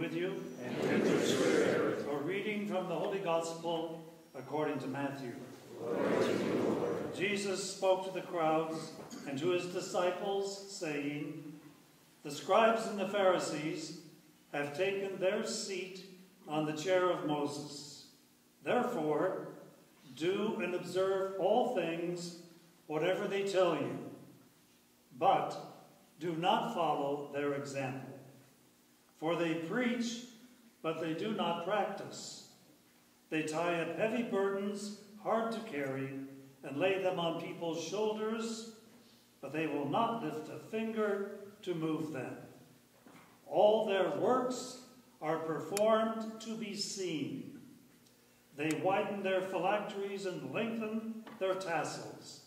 with you. And with your spirit. A reading from the Holy Gospel according to Matthew. Glory to you, Lord. Jesus spoke to the crowds and to his disciples, saying, "The scribes and the Pharisees have taken their seat on the chair of Moses. Therefore, do and observe all things, whatever they tell you. But do not follow their example. For they preach, but they do not practice. They tie up heavy burdens, hard to carry, and lay them on people's shoulders, but they will not lift a finger to move them. All their works are performed to be seen. They widen their phylacteries and lengthen their tassels.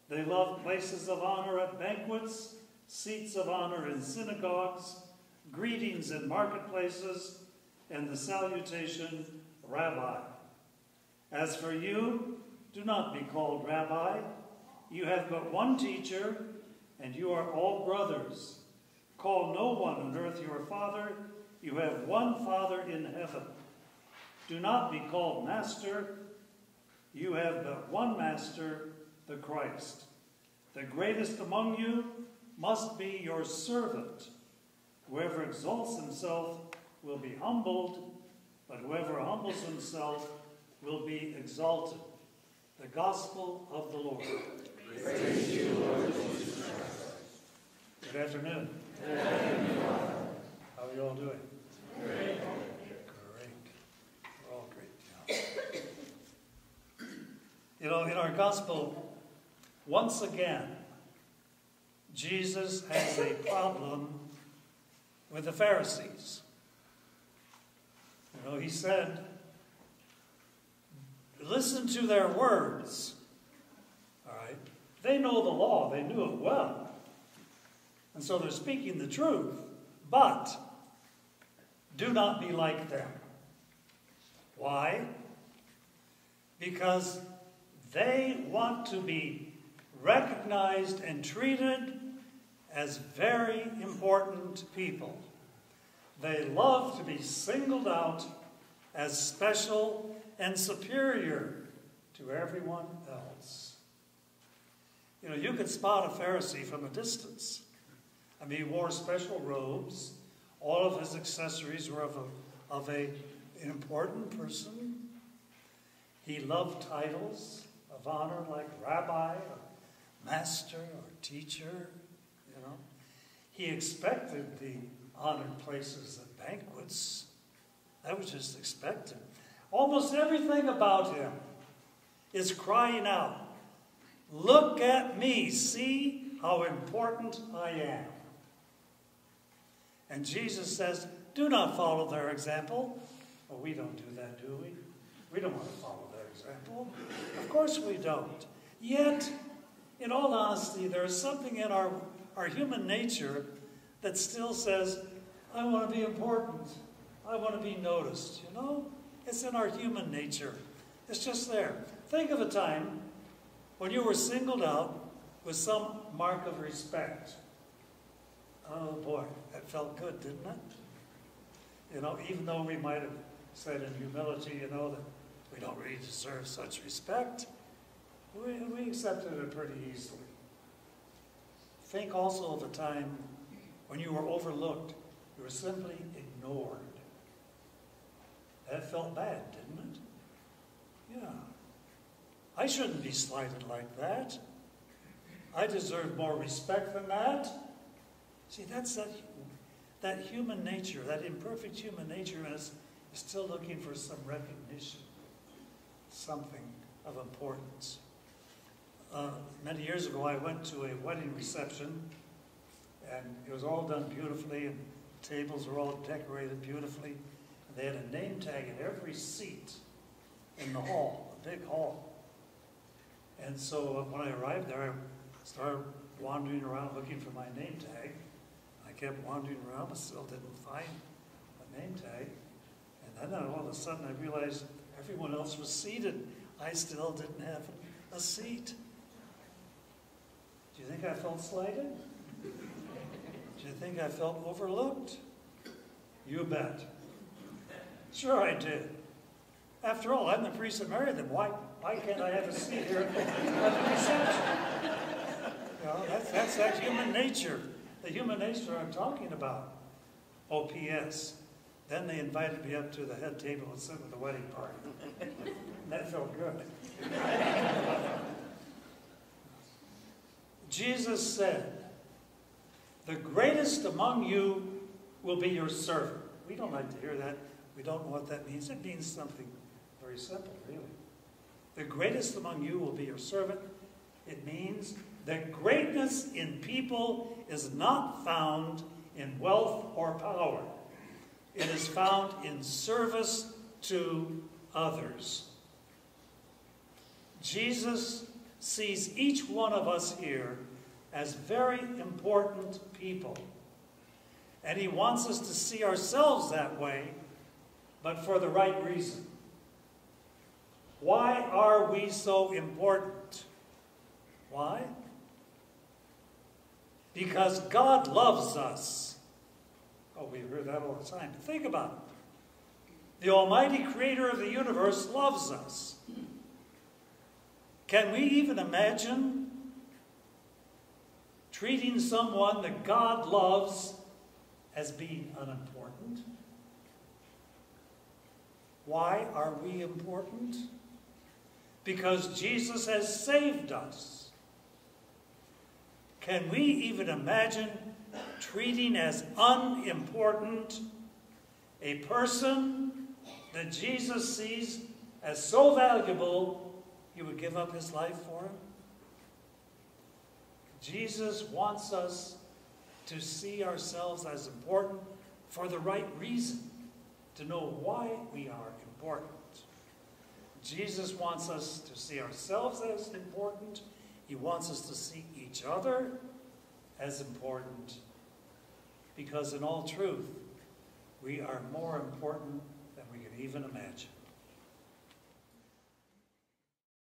They love places of honor at banquets, seats of honor in synagogues, greetings in marketplaces, and the salutation, Rabbi. As for you, do not be called Rabbi. You have but one teacher, and you are all brothers. Call no one on earth your father. You have one Father in heaven. Do not be called master. You have but one master, the Christ. The greatest among you must be your servant. Whoever exalts himself will be humbled, but whoever humbles himself will be exalted." The Gospel of the Lord. Praise to you, Lord Jesus Christ. Good afternoon. Good afternoon. How are you all doing? Great. Great. We're all great. Yeah. You know, in our Gospel, once again, Jesus has a problem with the Pharisees. You know, he said, listen to their words. All right? They know the law. They knew it well. And so they're speaking the truth. But do not be like them. Why? Because they want to be recognized and treated as very important people. They love to be singled out as special and superior to everyone else. You know, you could spot a Pharisee from a distance. I mean, he wore special robes. All of his accessories were of an important person. He loved titles of honor like rabbi or master or teacher. You know, he expected the honored places at banquets. That was just expected. Almost everything about him is crying out, "Look at me, see how important I am." And Jesus says, do not follow their example. Well, we don't do that, do we? We don't want to follow their example. Of course we don't. Yet, in all honesty, there is something in our human nature that still says, I want to be important. I want to be noticed, you know? It's in our human nature. It's just there. Think of a time when you were singled out with some mark of respect. Oh boy, that felt good, didn't it? You know, even though we might have said in humility, you know, that we don't really deserve such respect, we accepted it pretty easily. Think also of a time when you were overlooked. You were simply ignored. That felt bad, didn't it? Yeah. I shouldn't be slighted like that. I deserve more respect than that. See, that's that human nature, that imperfect human nature in us is still looking for some recognition, something of importance. Many years ago, I went to a wedding reception, and it was all done beautifully, and tables were all decorated beautifully. And they had a name tag at every seat in the hall, a big hall. And so when I arrived there, I started wandering around looking for my name tag. I kept wandering around, but still didn't find a name tag. And then all of a sudden I realized everyone else was seated. I still didn't have a seat. Do you think I felt slighted? Do you think I felt overlooked? You bet. Sure I did. After all, I'm the priest that married them. Why can't I have a seat here at the reception? You know, that's human nature. The human nature I'm talking about. Oh, P.S. Then they invited me up to the head table and sit with the wedding party. That felt good. Jesus said, the greatest among you will be your servant. We don't like to hear that. We don't know what that means. It means something very simple, really. The greatest among you will be your servant. It means that greatness in people is not found in wealth or power. It is found in service to others. Jesus sees each one of us here as very important people. And he wants us to see ourselves that way, but for the right reason. Why are we so important? Why? Because God loves us. Oh, we hear that all the time. But think about it. The Almighty Creator of the universe loves us. Can we even imagine treating someone that God loves as being unimportant? Why are we important? Because Jesus has saved us. Can we even imagine treating as unimportant a person that Jesus sees as so valuable he would give up his life for him? Jesus wants us to see ourselves as important for the right reason, to know why we are important. Jesus wants us to see ourselves as important. He wants us to see each other as important. Because in all truth, we are more important than we can even imagine.